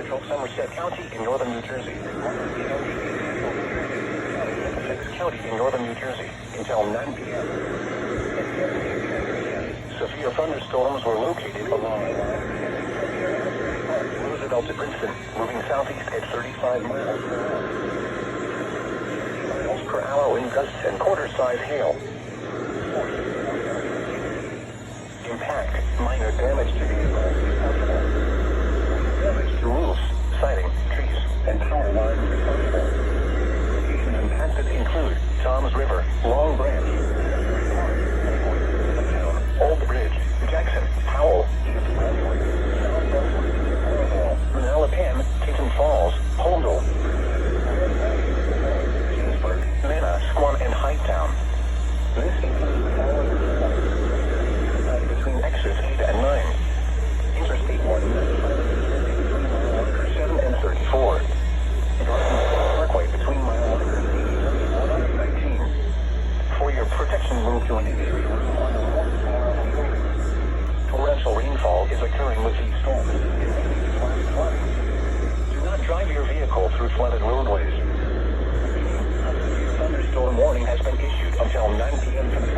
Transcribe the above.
Somerset County in northern New Jersey. Middlesex County in northern New Jersey until 9 p.m. Severe thunderstorms were located along Roosevelt to Princeton, moving southeast at 35 miles per hour wind gusts and quarter-size hail. Impact, minor damage to vehicles. Damage to roofs, siding, trees, and power lines. Locations impacted include Toms River, Long Branch, Allentown, Old Bridge, Jackson, Powell, Allentown, Tatum Falls, Holdall, Jamesburg, Manna, Squam, and Hightown. This includes the following between exits 8 and 9. Interstate 1, 7 and 34. Parkway between mile 19. For your protection, move to an area. Torrential rainfall is occurring with these storms. Do not drive your vehicle through flooded roadways. Thunderstorm warning has been issued until 9 p.m. tonight.